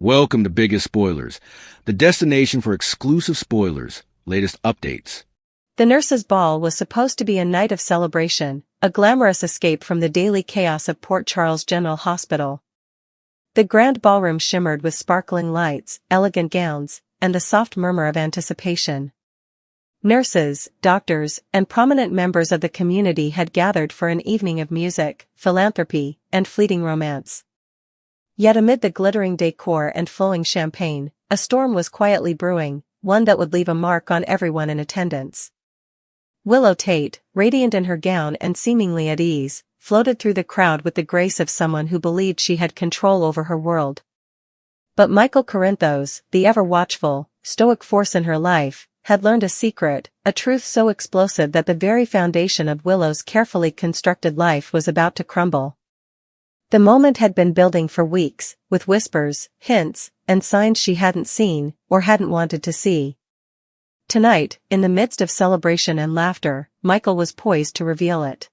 Welcome to Biggest Spoilars, the destination for exclusive spoilers, latest updates. The nurses' ball was supposed to be a night of celebration, a glamorous escape from the daily chaos of Port Charles General Hospital. The grand ballroom shimmered with sparkling lights, elegant gowns, and the soft murmur of anticipation. Nurses, doctors, and prominent members of the community had gathered for an evening of music, philanthropy, and fleeting romance. Yet amid the glittering decor and flowing champagne, a storm was quietly brewing, one that would leave a mark on everyone in attendance. Willow Tate, radiant in her gown and seemingly at ease, floated through the crowd with the grace of someone who believed she had control over her world. But Michael Corinthos, the ever-watchful, stoic force in her life, had learned a secret, a truth so explosive that the very foundation of Willow's carefully constructed life was about to crumble. The moment had been building for weeks, with whispers, hints, and signs she hadn't seen, or hadn't wanted to see. Tonight, in the midst of celebration and laughter, Michael was poised to reveal it.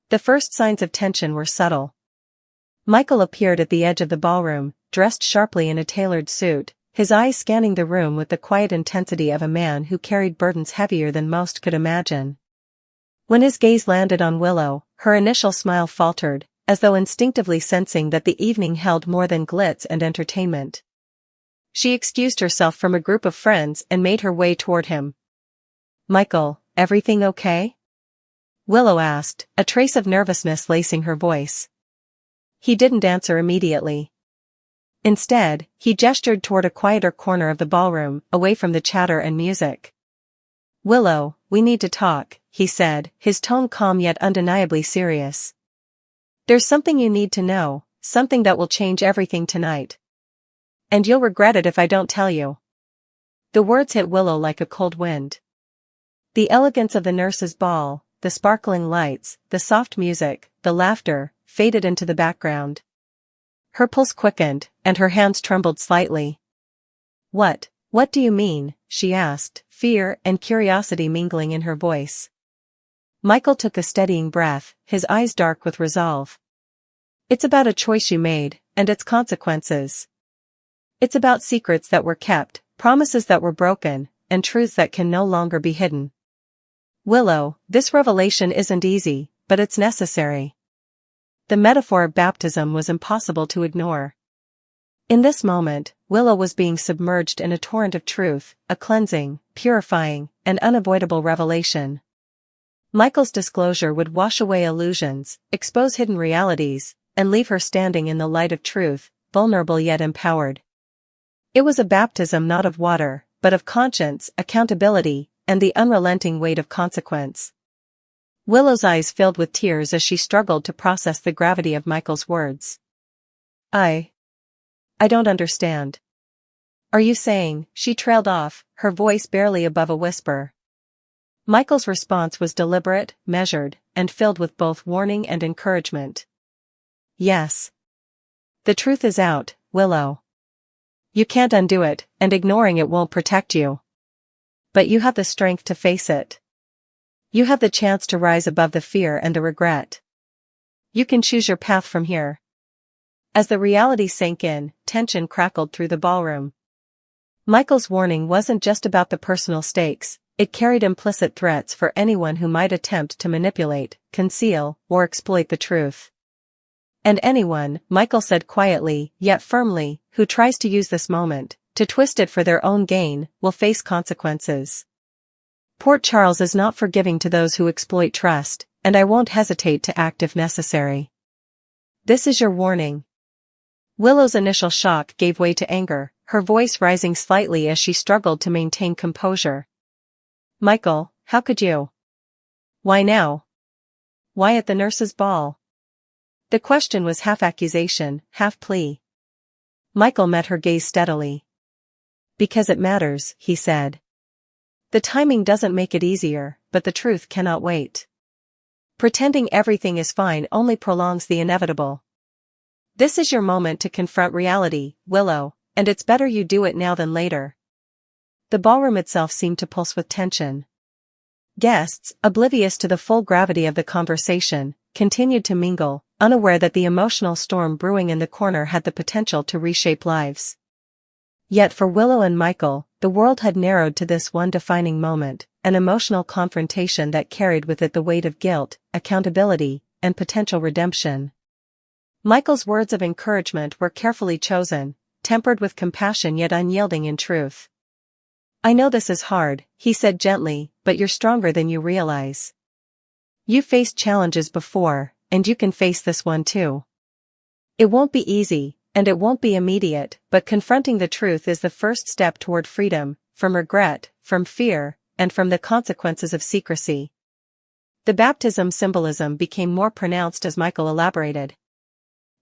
The first signs of tension were subtle. Michael appeared at the edge of the ballroom, dressed sharply in a tailored suit, his eyes scanning the room with the quiet intensity of a man who carried burdens heavier than most could imagine. When his gaze landed on Willow, her initial smile faltered, as though instinctively sensing that the evening held more than glitz and entertainment. She excused herself from a group of friends and made her way toward him. "Michael, everything okay?" Willow asked, a trace of nervousness lacing her voice. He didn't answer immediately. Instead, he gestured toward a quieter corner of the ballroom, away from the chatter and music. "Willow, we need to talk," he said, his tone calm yet undeniably serious. "There's something you need to know, something that will change everything tonight. And you'll regret it if I don't tell you." The words hit Willow like a cold wind. The elegance of the nurses' ball, the sparkling lights, the soft music, the laughter, faded into the background. Her pulse quickened, and her hands trembled slightly. What do you mean?" she asked, fear and curiosity mingling in her voice. Michael took a steadying breath, his eyes dark with resolve. "It's about a choice you made, and its consequences. It's about secrets that were kept, promises that were broken, and truths that can no longer be hidden. Willow, this revelation isn't easy, but it's necessary." The metaphor of baptism was impossible to ignore. In this moment, Willow was being submerged in a torrent of truth, a cleansing, purifying, and unavoidable revelation. Michael's disclosure would wash away illusions, expose hidden realities, and leave her standing in the light of truth, vulnerable yet empowered. It was a baptism not of water, but of conscience, accountability, and the unrelenting weight of consequence. Willow's eyes filled with tears as she struggled to process the gravity of Michael's words. I don't understand. Are you saying," she trailed off, her voice barely above a whisper. Michael's response was deliberate, measured, and filled with both warning and encouragement. "Yes. The truth is out, Willow. You can't undo it, and ignoring it won't protect you. But you have the strength to face it. You have the chance to rise above the fear and the regret. You can choose your path from here." As the reality sank in, tension crackled through the ballroom. Michael's warning wasn't just about the personal stakes, it carried implicit threats for anyone who might attempt to manipulate, conceal, or exploit the truth. "And anyone," Michael said quietly, yet firmly, "who tries to use this moment, to twist it for their own gain, will face consequences. Port Charles is not forgiving to those who exploit trust, and I won't hesitate to act if necessary. This is your warning." Willow's initial shock gave way to anger, her voice rising slightly as she struggled to maintain composure. "Michael, how could you? Why now? Why at the nurses' ball?" The question was half accusation, half plea. Michael met her gaze steadily. "Because it matters," he said. "The timing doesn't make it easier, but the truth cannot wait. Pretending everything is fine only prolongs the inevitable. This is your moment to confront reality, Willow, and it's better you do it now than later." The ballroom itself seemed to pulse with tension. Guests, oblivious to the full gravity of the conversation, continued to mingle, unaware that the emotional storm brewing in the corner had the potential to reshape lives. Yet for Willow and Michael, the world had narrowed to this one defining moment, an emotional confrontation that carried with it the weight of guilt, accountability, and potential redemption. Michael's words of encouragement were carefully chosen, tempered with compassion yet unyielding in truth. "I know this is hard," he said gently, "but you're stronger than you realize. You faced challenges before, and you can face this one too. It won't be easy, and it won't be immediate, but confronting the truth is the first step toward freedom, from regret, from fear, and from the consequences of secrecy." The baptism symbolism became more pronounced as Michael elaborated.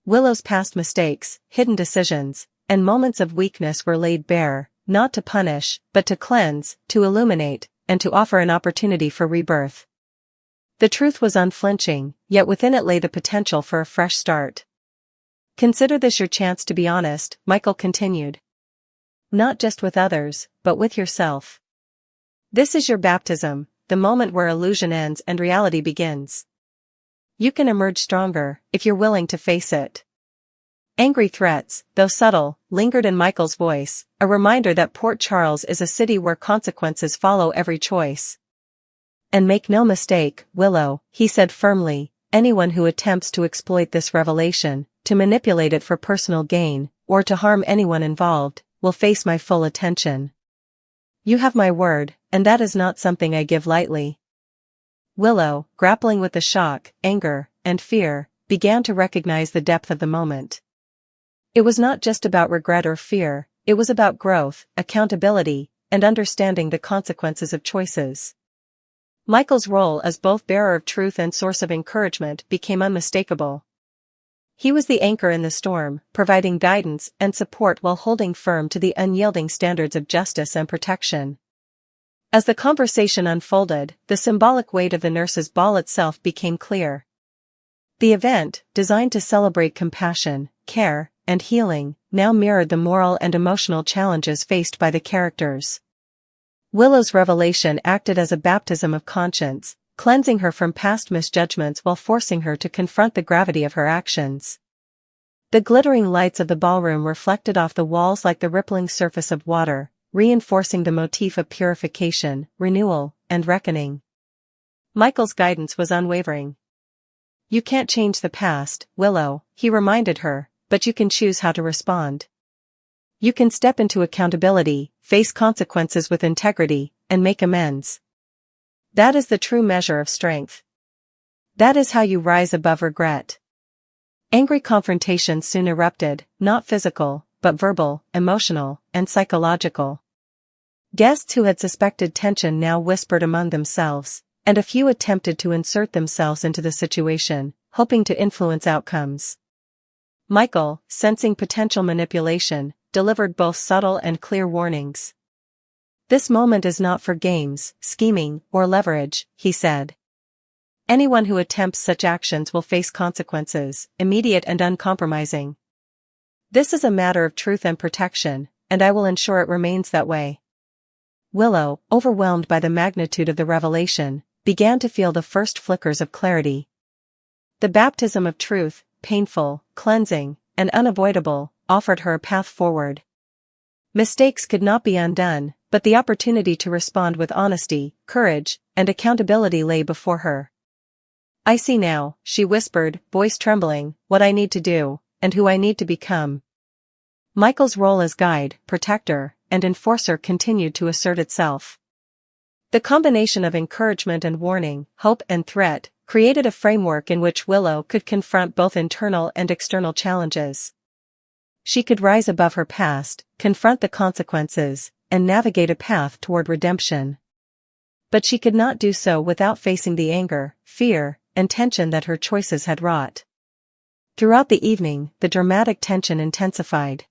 Willow's past mistakes, hidden decisions, and moments of weakness were laid bare, not to punish, but to cleanse, to illuminate, and to offer an opportunity for rebirth. The truth was unflinching, yet within it lay the potential for a fresh start. "Consider this your chance to be honest," Michael continued. "Not just with others, but with yourself. This is your baptism, the moment where illusion ends and reality begins. You can emerge stronger, if you're willing to face it." Angry threats, though subtle, lingered in Michael's voice, a reminder that Port Charles is a city where consequences follow every choice. "And make no mistake, Willow," he said firmly, "anyone who attempts to exploit this revelation, to manipulate it for personal gain, or to harm anyone involved, will face my full attention. You have my word, and that is not something I give lightly." Willow, grappling with the shock, anger, and fear, began to recognize the depth of the moment. It was not just about regret or fear, it was about growth, accountability, and understanding the consequences of choices. Michael's role as both bearer of truth and source of encouragement became unmistakable. He was the anchor in the storm, providing guidance and support while holding firm to the unyielding standards of justice and protection. As the conversation unfolded, the symbolic weight of the nurse's ball itself became clear. The event, designed to celebrate compassion, care, and healing, now mirrored the moral and emotional challenges faced by the characters. Willow's revelation acted as a baptism of conscience, cleansing her from past misjudgments while forcing her to confront the gravity of her actions. The glittering lights of the ballroom reflected off the walls like the rippling surface of water, reinforcing the motif of purification, renewal, and reckoning. Michael's guidance was unwavering. "You can't change the past, Willow," he reminded her, "but you can choose how to respond. You can step into accountability, face consequences with integrity, and make amends. That is the true measure of strength. That is how you rise above regret." Angry confrontations soon erupted, not physical, but verbal, emotional, and psychological. Guests who had suspected tension now whispered among themselves, and a few attempted to insert themselves into the situation, hoping to influence outcomes. Michael, sensing potential manipulation, delivered both subtle and clear warnings. "This moment is not for games, scheming, or leverage," he said. "Anyone who attempts such actions will face consequences, immediate and uncompromising. This is a matter of truth and protection, and I will ensure it remains that way." Willow, overwhelmed by the magnitude of the revelation, began to feel the first flickers of clarity. The baptism of truth, painful, cleansing, and unavoidable, offered her a path forward. Mistakes could not be undone, but the opportunity to respond with honesty, courage, and accountability lay before her. "I see now," she whispered, voice trembling, "what I need to do, and who I need to become." Michael's role as guide, protector, and enforcer continued to assert itself. The combination of encouragement and warning, hope and threat, created a framework in which Willow could confront both internal and external challenges. She could rise above her past, confront the consequences, and navigate a path toward redemption. But she could not do so without facing the anger, fear, and tension that her choices had wrought. Throughout the evening, the dramatic tension intensified.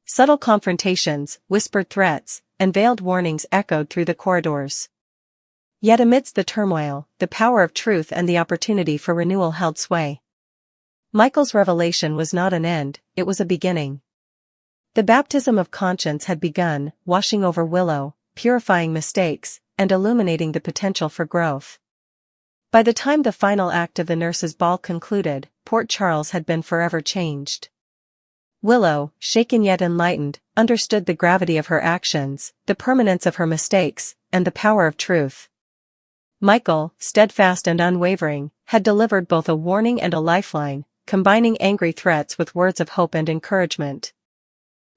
Subtle confrontations, whispered threats, and veiled warnings echoed through the corridors. Yet amidst the turmoil, the power of truth and the opportunity for renewal held sway. Michael's revelation was not an end, it was a beginning. The baptism of conscience had begun, washing over Willow, purifying mistakes, and illuminating the potential for growth. By the time the final act of the nurse's ball concluded, Port Charles had been forever changed. Willow, shaken yet enlightened, understood the gravity of her actions, the permanence of her mistakes, and the power of truth. Michael, steadfast and unwavering, had delivered both a warning and a lifeline, combining angry threats with words of hope and encouragement.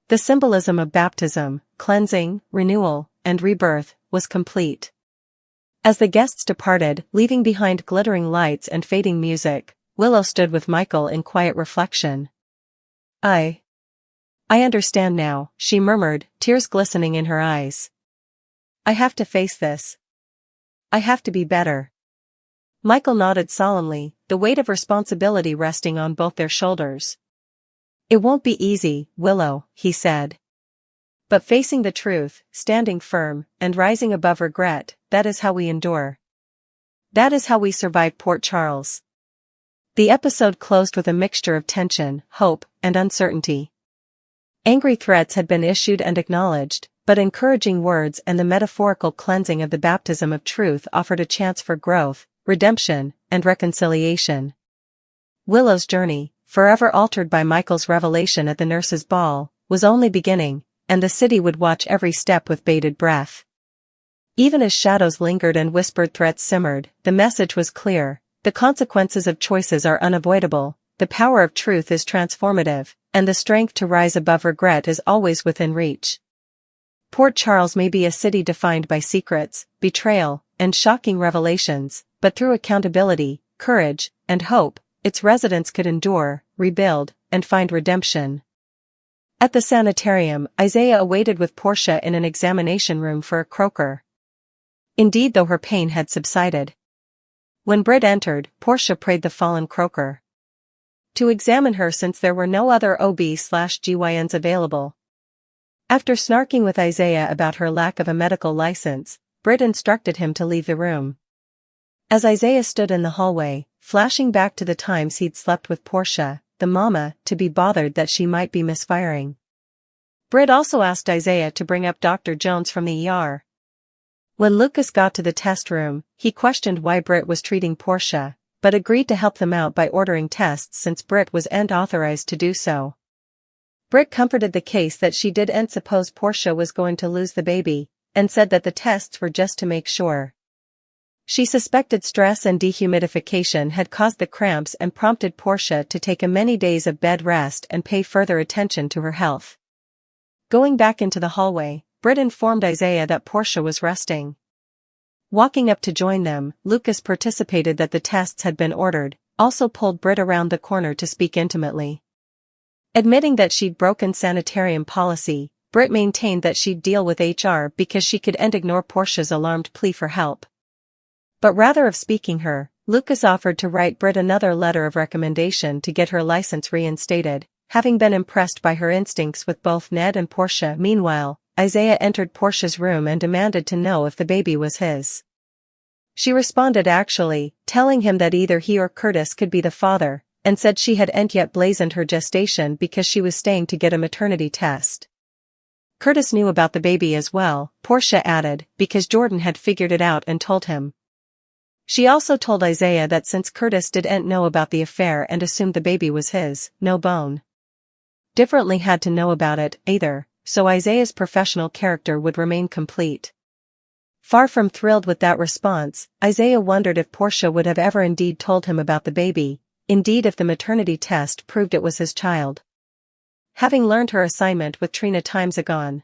The symbolism of baptism, cleansing, renewal, and rebirth, was complete. As the guests departed, leaving behind glittering lights and fading music, Willow stood with Michael in quiet reflection. I understand now, she murmured, tears glistening in her eyes. I have to face this. I have to be better. Michael nodded solemnly, the weight of responsibility resting on both their shoulders. It won't be easy, Willow, he said. But facing the truth, standing firm, and rising above regret, that is how we endure. That is how we survive Port Charles. The episode closed with a mixture of tension, hope, and uncertainty. Angry threats had been issued and acknowledged, but encouraging words and the metaphorical cleansing of the baptism of truth offered a chance for growth, redemption, and reconciliation. Willow's journey, forever altered by Michael's revelation at the nurses' ball, was only beginning, and the city would watch every step with bated breath. Even as shadows lingered and whispered threats simmered, the message was clear: the consequences of choices are unavoidable, the power of truth is transformative, and the strength to rise above regret is always within reach. Port Charles may be a city defined by secrets, betrayal, and shocking revelations, but through accountability, courage, and hope, its residents could endure, rebuild, and find redemption. At the sanitarium, Isaiah awaited with Portia in an examination room for a croaker. Indeed, though her pain had subsided. When Britt entered, Portia prayed the fallen croaker to examine her since there were no other OB/GYNs available. After snarking with Isaiah about her lack of a medical license, Britt instructed him to leave the room. As Isaiah stood in the hallway, flashing back to the times he'd slept with Portia, the mama, to be bothered that she might be misfiring. Britt also asked Isaiah to bring up Dr. Jones from the ER. When Lucas got to the test room, he questioned why Britt was treating Portia, but agreed to help them out by ordering tests since Britt wasn't authorized to do so. Britt comforted the case that she didn't suppose Portia was going to lose the baby, and said that the tests were just to make sure. She suspected stress and dehumidification had caused the cramps and prompted Portia to take many days of bed rest and pay further attention to her health. Going back into the hallway, Britt informed Isaiah that Portia was resting. Walking up to join them, Lucas participated that the tests had been ordered, also pulled Britt around the corner to speak intimately. Admitting that she'd broken sanitarium policy, Britt maintained that she'd deal with HR because she couldn't ignore Portia's alarmed plea for help. But rather of speaking her, Lucas offered to write Britt another letter of recommendation to get her license reinstated, having been impressed by her instincts with both Ned and Portia. Meanwhile, Isaiah entered Portia's room and demanded to know if the baby was his. She responded actually, telling him that either he or Curtis could be the father, and said she hadn't yet blazoned her gestation because she was staying to get a maternity test. Curtis knew about the baby as well, Portia added, because Jordan had figured it out and told him. She also told Isaiah that since Curtis didn't know about the affair and assumed the baby was his, no bone differently had to know about it either, so Isaiah's professional character would remain complete. Far from thrilled with that response, Isaiah wondered if Portia would have ever indeed told him about the baby, indeed if the maternity test proved it was his child. Having learned her assignment with Trina times agone,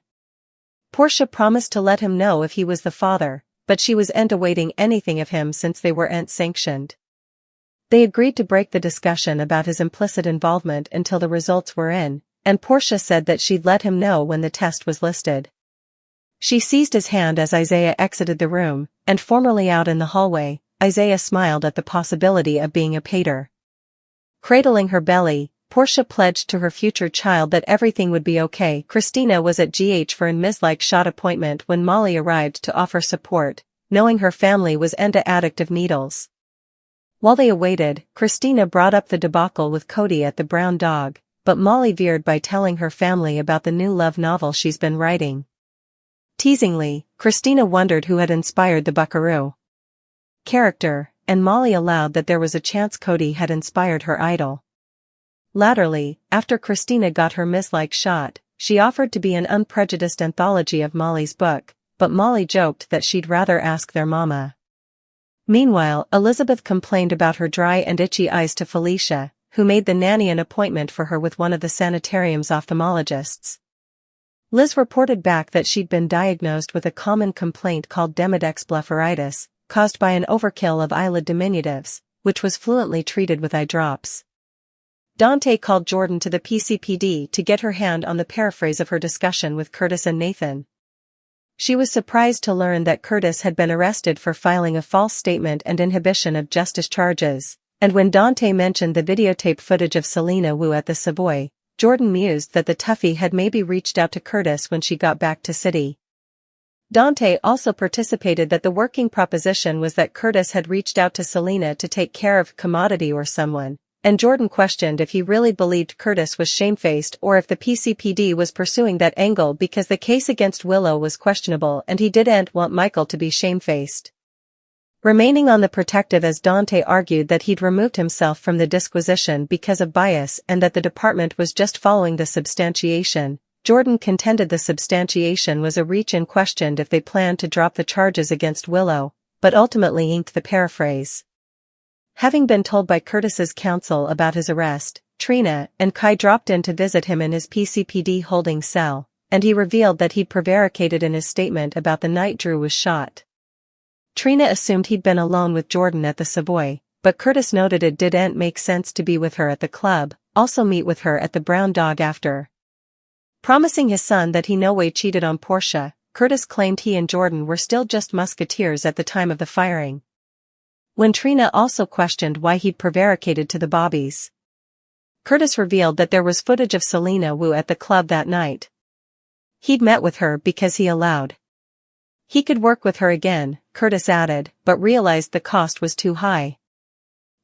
Portia promised to let him know if he was the father, but she wasn't awaiting anything of him since they weren't sanctioned. They agreed to break the discussion about his implicit involvement until the results were in, and Portia said that she'd let him know when the test was listed. She seized his hand as Isaiah exited the room, and formerly out in the hallway, Isaiah smiled at the possibility of being a pater. Cradling her belly, Portia pledged to her future child that everything would be okay. Christina was at GH for an Ms. shot appointment when Molly arrived to offer support, knowing her family was an addict of needles. While they awaited, Christina brought up the debacle with Cody at the Brown Dog, but Molly veered by telling her family about the new love novel she's been writing. Teasingly, Christina wondered who had inspired the buckaroo character, and Molly allowed that there was a chance Cody had inspired her idol. Latterly, after Christina got her miss-like shot, she offered to be an unprejudiced anthology of Molly's book, but Molly joked that she'd rather ask their mama. Meanwhile, Elizabeth complained about her dry and itchy eyes to Felicia, who made the nanny an appointment for her with one of the sanitarium's ophthalmologists. Liz reported back that she'd been diagnosed with a common complaint called Demodex blepharitis, caused by an overkill of eyelid diminutives, which was fluently treated with eye drops. Dante called Jordan to the PCPD to get her hand on the paraphrase of her discussion with Curtis and Nathan. She was surprised to learn that Curtis had been arrested for filing a false statement and inhibition of justice charges, and when Dante mentioned the videotape footage of Selena Wu at the Savoy, Jordan mused that the toughie had maybe reached out to Curtis when she got back to city. Dante also participated that the working proposition was that Curtis had reached out to Selena to take care of Commodity or someone, and Jordan questioned if he really believed Curtis was shamefaced or if the PCPD was pursuing that angle because the case against Willow was questionable and he didn't want Michael to be shamefaced. Remaining on the protective as Dante argued that he'd removed himself from the disquisition because of bias and that the department was just following the substantiation, Jordan contended the substantiation was a reach and questioned if they planned to drop the charges against Willow, but ultimately inked the paraphrase. Having been told by Curtis's counsel about his arrest, Trina and Kai dropped in to visit him in his PCPD holding cell, and he revealed that he'd prevaricated in his statement about the night Drew was shot. Trina assumed he'd been alone with Jordan at the Savoy, but Curtis noted it didn't make sense to be with her at the club, also meet with her at the Brown Dog after. Promising his son that he no way cheated on Portia, Curtis claimed he and Jordan were still just musketeers at the time of the firing. When Trina also questioned why he'd prevaricated to the Bobbies, Curtis revealed that there was footage of Selena Wu at the club that night. He'd met with her because he allowed. He could work with her again, Curtis added, but realized the cost was too high.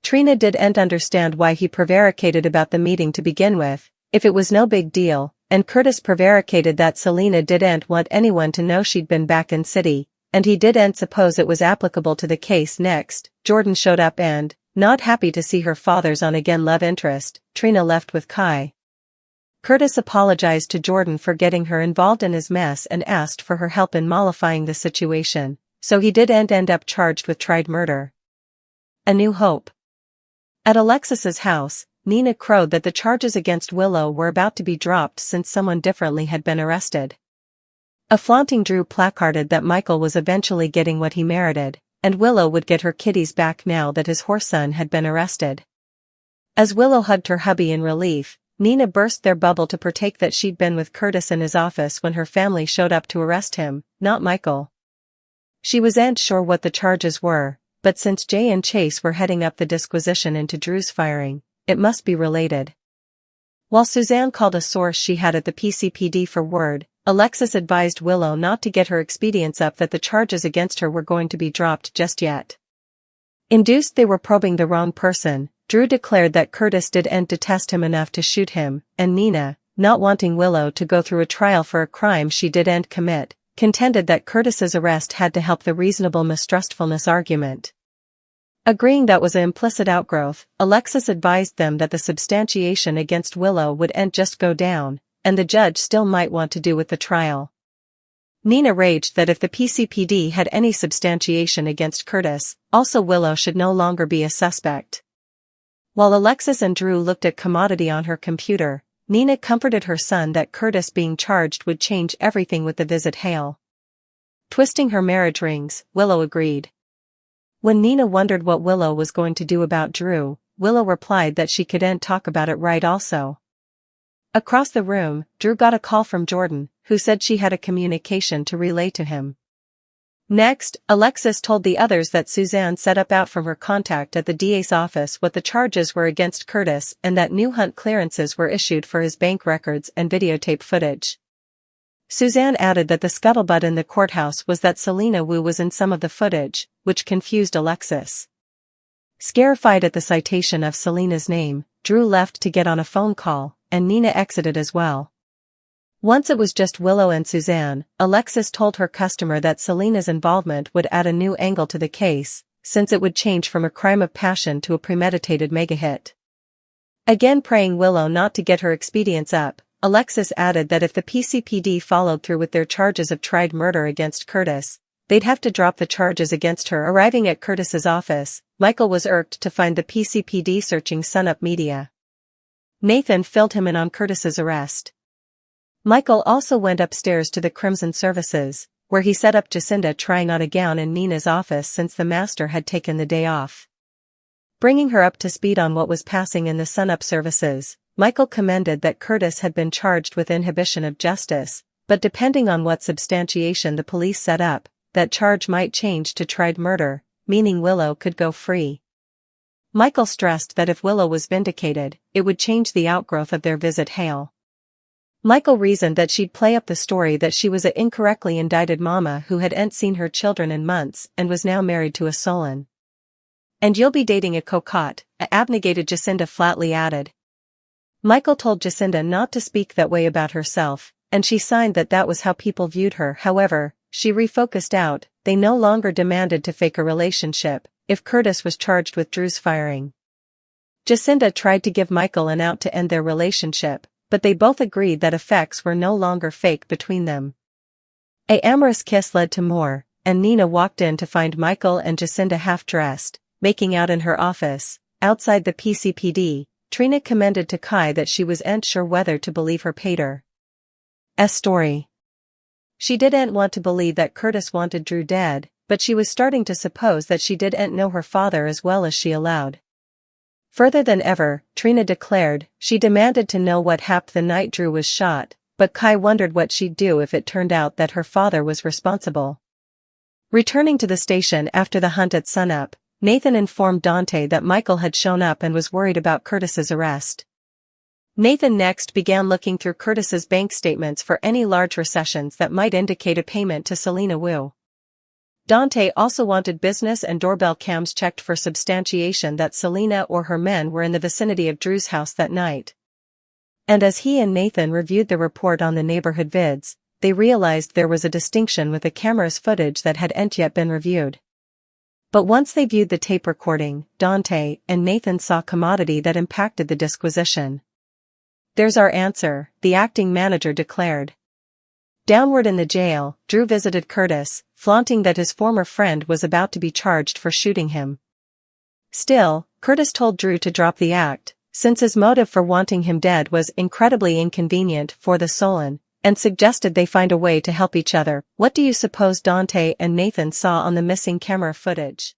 Trina didn't understand why he prevaricated about the meeting to begin with, if it was no big deal, and Curtis prevaricated that Selena didn't want anyone to know she'd been back in city, and he didn't suppose it was applicable to the case next. Jordan showed up and, not happy to see her father's on-again love interest, Trina left with Kai. Curtis apologized to Jordan for getting her involved in his mess and asked for her help in mollifying the situation, so he didn't end up charged with tried murder. A New Hope. At Alexis's house, Nina crowed that the charges against Willow were about to be dropped since someone differently had been arrested. A flaunting Drew placarded that Michael was eventually getting what he merited, and Willow would get her kitties back now that his horse son had been arrested. As Willow hugged her hubby in relief, Nina burst their bubble to partake that she'd been with Curtis in his office when her family showed up to arrest him, not Michael. She wasn't sure what the charges were, but since Jay and Chase were heading up the disquisition into Drew's firing, it must be related. While Suzanne called a source she had at the PCPD for word, Alexis advised Willow not to get her expedients up that the charges against her were going to be dropped just yet. Induced they were probing the wrong person, Drew declared that Curtis didn't detest him enough to shoot him, and Nina, not wanting Willow to go through a trial for a crime she didn't commit, contended that Curtis's arrest had to help the reasonable mistrustfulness argument. Agreeing that was an implicit outgrowth, Alexis advised them that the substantiation against Willow wouldn't just go down, and the judge still might want to do with the trial. Nina raged that if the PCPD had any substantiation against Curtis, also Willow should no longer be a suspect. While Alexis and Drew looked at Commodity on her computer, Nina comforted her son that Curtis being charged would change everything with the visit hail. Twisting her marriage rings, Willow agreed. When Nina wondered what Willow was going to do about Drew, Willow replied that she couldn't talk about it right also. Across the room, Drew got a call from Jordan, who said she had a communication to relay to him. Next, Alexis told the others that Suzanne set up out from her contact at the DA's office what the charges were against Curtis and that new hunt clearances were issued for his bank records and videotape footage. Suzanne added that the scuttlebutt in the courthouse was that Selena Wu was in some of the footage, which confused Alexis. Scarified at the citation of Selena's name, Drew left to get on a phone call, and Nina exited as well. Once it was just Willow and Suzanne, Alexis told her customer that Selena's involvement would add a new angle to the case, since it would change from a crime of passion to a premeditated mega-hit. Again praying Willow not to get her expedients up, Alexis added that if the PCPD followed through with their charges of tried murder against Curtis, they'd have to drop the charges against her. Arriving at Curtis's office, Michael was irked to find the PCPD searching Sunup Media. Nathan filled him in on Curtis's arrest. Michael also went upstairs to the Crimson Services, where he set up Jacinda trying on a gown in Nina's office since the master had taken the day off. Bringing her up to speed on what was passing in the Sunup Services, Michael commended that Curtis had been charged with inhibition of justice, but depending on what substantiation the police set up, that charge might change to tried murder, meaning Willow could go free. Michael stressed that if Willow was vindicated, it would change the outgrowth of their visit Hale. Michael reasoned that she'd play up the story that she was a incorrectly indicted mama who hadn't seen her children in months and was now married to a Solon. "And you'll be dating a cocotte," abnegated Jacinda flatly added. Michael told Jacinda not to speak that way about herself, and she signed that was how people viewed her. However, she refocused out, they no longer demanded to fake a relationship, if Curtis was charged with Drew's firing. Jacinda tried to give Michael an out to end their relationship, but they both agreed that effects were no longer fake between them. A amorous kiss led to more, and Nina walked in to find Michael and Jacinda half-dressed, making out in her office. Outside the PCPD, Trina commended to Kai that she wasn't sure whether to believe her pater's story. She didn't want to believe that Curtis wanted Drew dead, but she was starting to suppose that she didn't know her father as well as she allowed. Further than ever, Trina declared, she demanded to know what happened the night Drew was shot, but Kai wondered what she'd do if it turned out that her father was responsible. Returning to the station after the hunt at sunup, Nathan informed Dante that Michael had shown up and was worried about Curtis's arrest. Nathan next began looking through Curtis's bank statements for any large recessions that might indicate a payment to Selena Wu. Dante also wanted business and doorbell cams checked for substantiation that Selena or her men were in the vicinity of Drew's house that night. And as he and Nathan reviewed the report on the neighborhood vids, they realized there was a distinction with the camera's footage that hadn't yet been reviewed. But once they viewed the tape recording, Dante and Nathan saw commodity that impacted the disquisition. "There's our answer," the acting manager declared. Downward in the jail, Drew visited Curtis, flaunting that his former friend was about to be charged for shooting him. Still, Curtis told Drew to drop the act, since his motive for wanting him dead was incredibly inconvenient for the Solon, and suggested they find a way to help each other. What do you suppose Dante and Nathan saw on the missing camera footage?